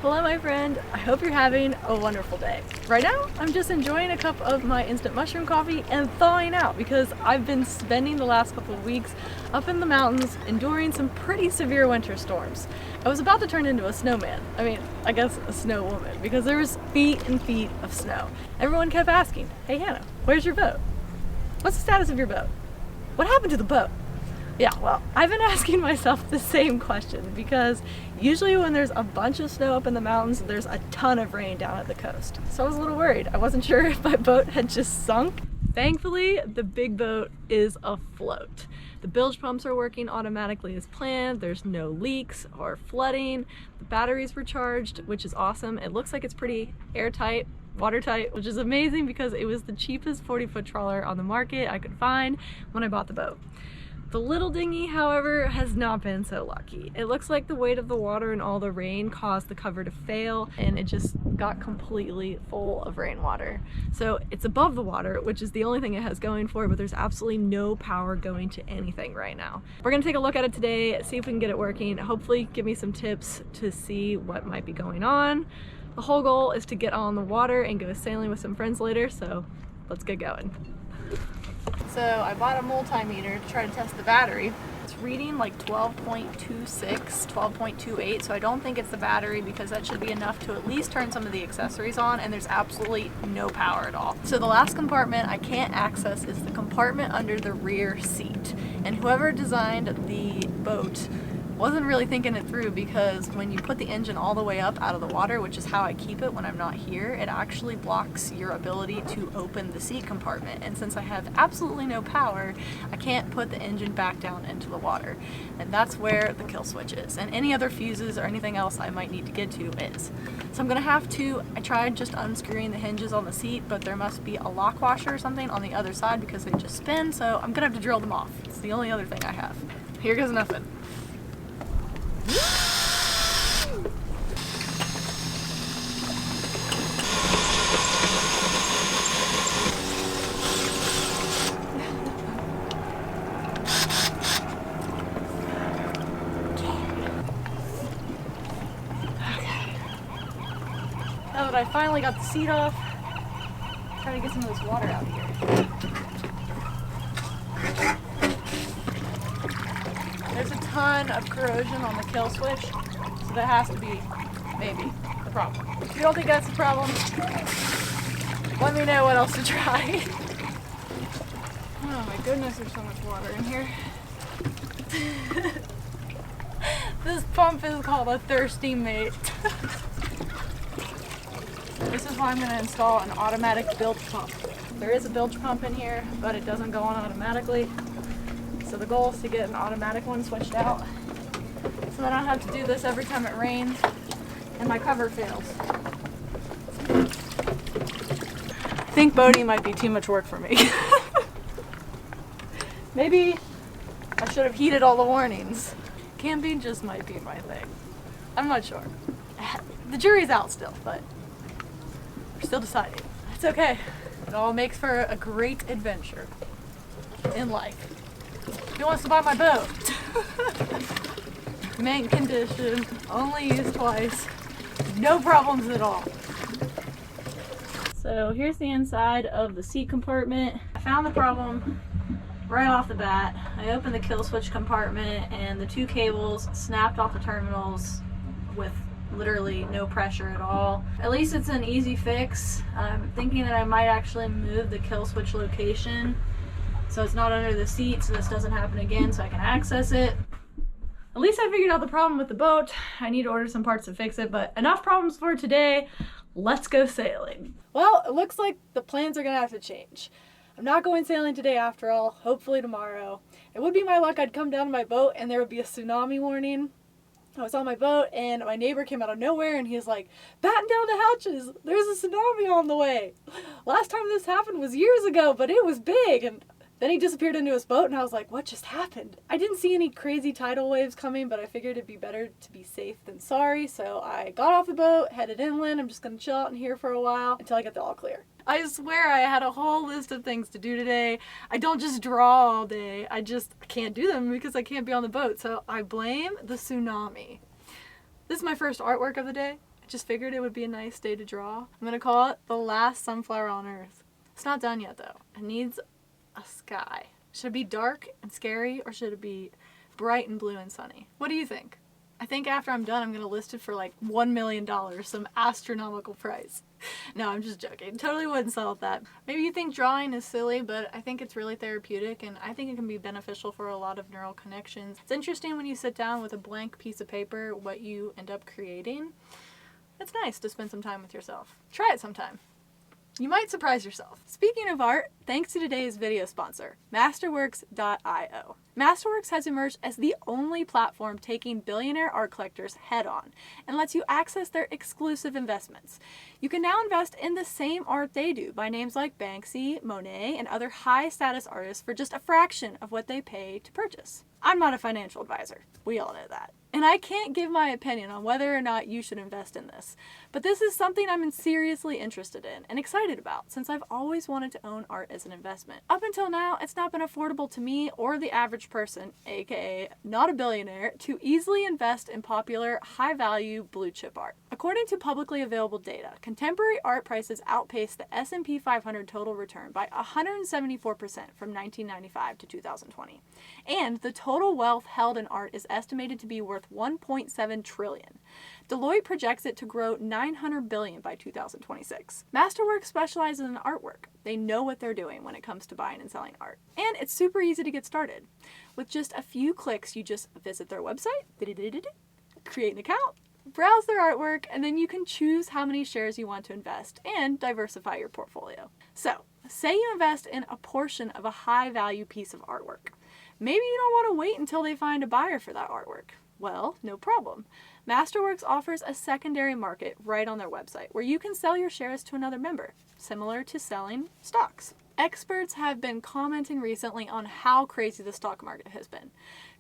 Hello my friend, I hope you're having a wonderful day. Right now, I'm just enjoying a cup of my instant mushroom coffee and thawing out because I've been spending the last couple of weeks up in the mountains enduring some pretty severe winter storms. I was about to turn into a snowman. I guess a snow woman, because there was feet and feet of snow. Everyone kept asking, hey Hannah, where's your boat? What's the status of your boat? What happened to the boat? Yeah, well, I've been asking myself the same question because usually when there's a bunch of snow up in the mountains, there's a ton of rain down at the coast. So I was a little worried. I wasn't sure if my boat had just sunk. Thankfully, the big boat is afloat. The bilge pumps are working automatically as planned. There's no leaks or flooding. The batteries were charged, which is awesome. It looks like it's pretty airtight, watertight, which is amazing because it was the cheapest 40-foot trawler on the market I could find when I bought the boat. The little dinghy, however, has not been so lucky. It looks like the weight of the water and all the rain caused the cover to fail, and it just got completely full of rainwater. So it's above the water, which is the only thing it has going for it, but there's absolutely no power going to anything right now. We're gonna take a look at it today, see if we can get it working, hopefully give me some tips to see what might be going on. The whole goal is to get on the water and go sailing with some friends later, so let's get going. So I bought a multimeter to try to test the battery. It's reading like 12.26, 12.28, so I don't think it's the battery because that should be enough to at least turn some of the accessories on, and there's absolutely no power at all. So the last compartment I can't access is the compartment under the rear seat. And whoever designed the boat wasn't really thinking it through, because when you put the engine all the way up out of the water, which is how I keep it when I'm not here, it actually blocks your ability to open the seat compartment. And since I have absolutely no power, I can't put the engine back down into the water. And that's where the kill switch is. And any other fuses or anything else I might need to get to is. So I'm gonna have to, I tried just unscrewing the hinges on the seat, but there must be a lock washer or something on the other side because they just spin, so I'm gonna have to drill them off. It's the only other thing I have. Here goes nothing. Now that I finally got the seat off, try to get some of this water out of here. There's a ton of corrosion on the kill switch, so that has to be, maybe, the problem. If you don't think that's the problem, let me know what else to try. Oh my goodness, there's so much water in here. This pump is called a thirsty mate. This is why I'm going to install an automatic bilge pump. There is a bilge pump in here, but it doesn't go on automatically. So the goal is to get an automatic one switched out, so that I don't have to do this every time it rains and my cover fails. I think boating might be too much work for me. Maybe I should have heeded all the warnings. Camping just might be my thing. I'm not sure. The jury's out still, but we're still deciding. It's okay. It all makes for a great adventure in life. Who wants to buy my boat? Mint condition, only used twice, no problems at all. So here's the inside of the seat compartment. I found the problem right off the bat. I opened the kill switch compartment and the two cables snapped off the terminals with literally no pressure at all. At least it's an easy fix. I'm thinking that I might actually move the kill switch location so it's not under the seat, so this doesn't happen again, so I can access it. At least I figured out the problem with the boat. I need to order some parts to fix it, but enough problems for today. Let's go sailing. Well, it looks like the plans are gonna have to change. I'm not going sailing today after all, hopefully tomorrow. It would be my luck I'd come down to my boat and there would be a tsunami warning. I was on my boat and my neighbor came out of nowhere and he's like, batten down the hatches, there's a tsunami on the way. Last time this happened was years ago, but it was big. And then he disappeared into his boat and I was like, what just happened? I didn't see any crazy tidal waves coming, but I figured it'd be better to be safe than sorry. So I got off the boat, headed inland. I'm just gonna chill out in here for a while until I get the all clear. I swear I had a whole list of things to do today. I don't just draw all day. I can't do them because I can't be on the boat. So I blame the tsunami. This is my first artwork of the day. I just figured it would be a nice day to draw. I'm gonna call it the last sunflower on Earth. It's not done yet though. It needs a sky. Should it be dark and scary, or should it be bright and blue and sunny? What do you think? I think after I'm done, I'm gonna list it for like $1 million, some astronomical price. No, I'm just joking. Totally wouldn't sell at that. Maybe you think drawing is silly, but I think it's really therapeutic, and I think it can be beneficial for a lot of neural connections. It's interesting when you sit down with a blank piece of paper, what you end up creating. It's nice to spend some time with yourself. Try it sometime. You might surprise yourself. Speaking of art, thanks to today's video sponsor, Masterworks.io. Masterworks has emerged as the only platform taking billionaire art collectors head on and lets you access their exclusive investments. You can now invest in the same art they do by names like Banksy, Monet, and other high-status artists for just a fraction of what they pay to purchase. I'm not a financial advisor. We all know that. And I can't give my opinion on whether or not you should invest in this, but this is something I'm seriously interested in and excited about since I've always wanted to own art as an investment. Up until now, it's not been affordable to me or the average person, aka not a billionaire, to easily invest in popular, high-value blue chip art. According to publicly available data, contemporary art prices outpaced the S&P 500 total return by 174% from 1995 to 2020. And the total wealth held in art is estimated to be worth 1.7 trillion. Deloitte projects it to grow 900 billion by 2026. Masterworks specializes in artwork. They know what they're doing when it comes to buying and selling art. And it's super easy to get started. With just a few clicks, you just visit their website, create an account, browse their artwork, and then you can choose how many shares you want to invest and diversify your portfolio. So, say you invest in a portion of a high-value piece of artwork. Maybe you don't want to wait until they find a buyer for that artwork. Well, no problem. Masterworks offers a secondary market right on their website where you can sell your shares to another member, similar to selling stocks. Experts have been commenting recently on how crazy the stock market has been.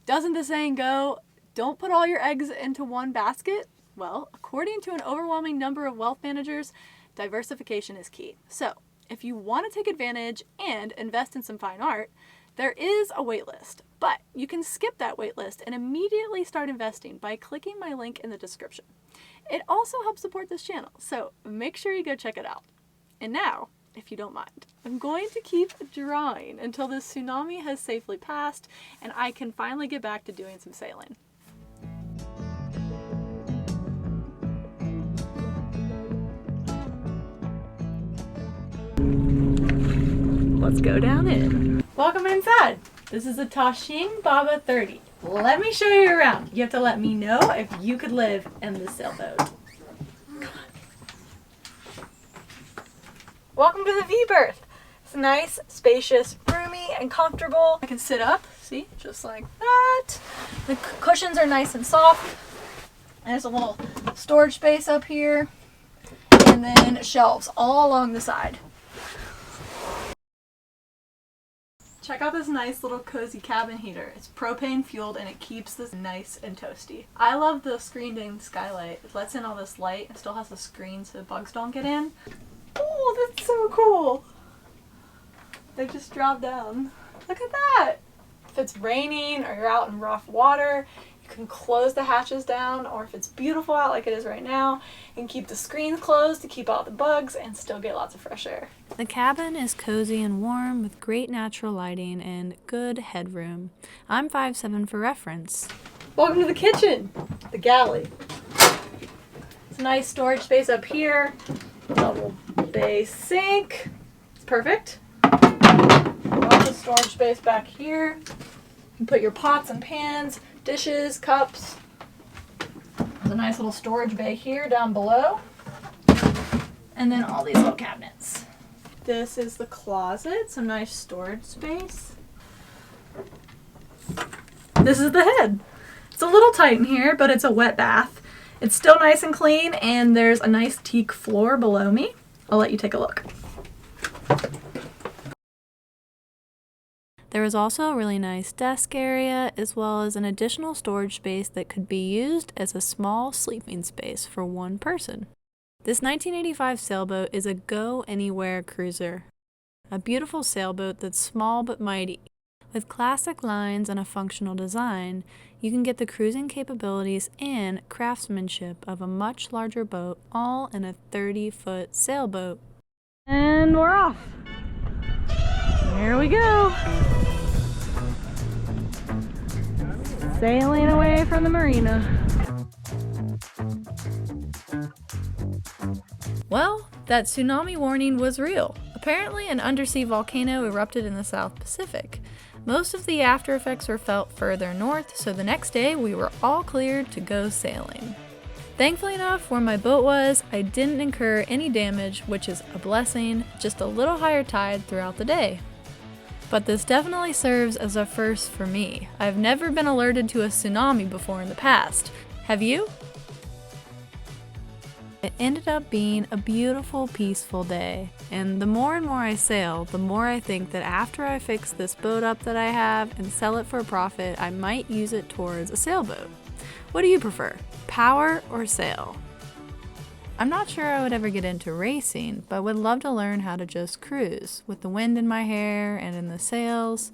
Doesn't the saying go, don't put all your eggs into one basket? Well, according to an overwhelming number of wealth managers, diversification is key. So, if you want to take advantage and invest in some fine art, there is a waitlist, but you can skip that waitlist and immediately start investing by clicking my link in the description. It also helps support this channel, so make sure you go check it out. And now, if you don't mind, I'm going to keep drawing until this tsunami has safely passed and I can finally get back to doing some sailing. Let's go down in. Welcome inside. This is a Tashing Baba 30. Let me show you around. You have to let me know if you could live in this sailboat. Welcome to the V-berth. It's nice, spacious, roomy, and comfortable. I can sit up, see, just like that. The cushions are nice and soft. There's a little storage space up here, and then shelves all along the side. Check out this nice little cozy cabin heater. It's propane fueled and it keeps this nice and toasty. I love the screened-in skylight. It lets in all this light. It still has the screen so the bugs don't get in. Oh, that's so cool. They just drop down. Look at that. If it's raining or you're out in rough water, you can close the hatches down, or if it's beautiful out like it is right now, you can keep the screens closed to keep out the bugs and still get lots of fresh air. The cabin is cozy and warm with great natural lighting and good headroom. I'm 5'7" for reference. Welcome to the kitchen, the galley. It's a nice storage space up here, double bay sink. It's perfect. Lots of storage space back here. You can put your pots and pans, dishes, cups. There's a nice little storage bay here down below. And then all these little cabinets. This is the closet, some nice storage space. This is the head. It's a little tight in here, but it's a wet bath. It's still nice and clean, and there's a nice teak floor below me. I'll let you take a look. There is also a really nice desk area, as well as an additional storage space that could be used as a small sleeping space for one person. This 1985 sailboat is a go-anywhere cruiser. A beautiful sailboat that's small but mighty, With classic lines and a functional design, you can get the cruising capabilities and craftsmanship of a much larger boat all in a 30-foot sailboat. And we're off. Here we go. Sailing away from the marina. Well, that tsunami warning was real. Apparently, an undersea volcano erupted in the South Pacific. Most of the after effects were felt further north, so the next day we were all cleared to go sailing. Thankfully enough, where my boat was, I didn't incur any damage, which is a blessing, just a little higher tide throughout the day. But this definitely serves as a first for me. I've never been alerted to a tsunami before in the past. Have you? It ended up being a beautiful, peaceful day. And the more and more I sail, the more I think that after I fix this boat up that I have and sell it for a profit, I might use it towards a sailboat. What do you prefer, power or sail? I'm not sure I would ever get into racing, but would love to learn how to just cruise with the wind in my hair and in the sails.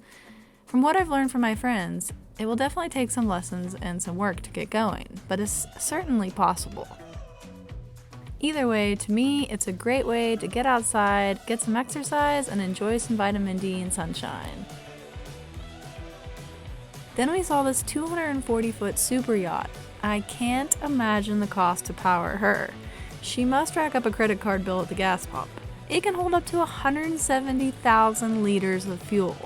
From what I've learned from my friends, it will definitely take some lessons and some work to get going, but it's certainly possible. Either way, to me, it's a great way to get outside, get some exercise, and enjoy some vitamin D and sunshine. Then we saw this 240-foot super yacht. I can't imagine the cost to power her. She must rack up a credit card bill at the gas pump. It can hold up to 170,000 liters of fuel.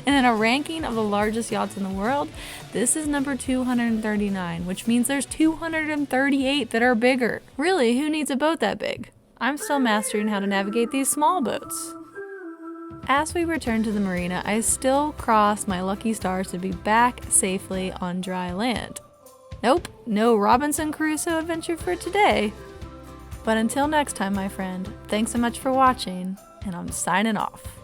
And in a ranking of the largest yachts in the world, this is number 239, which means there's 238 that are bigger. Really, who needs a boat that big? I'm still mastering how to navigate these small boats. As we return to the marina, I still cross my lucky stars to be back safely on dry land. Nope, no Robinson Crusoe adventure for today. But until next time, my friend, thanks so much for watching, and I'm signing off.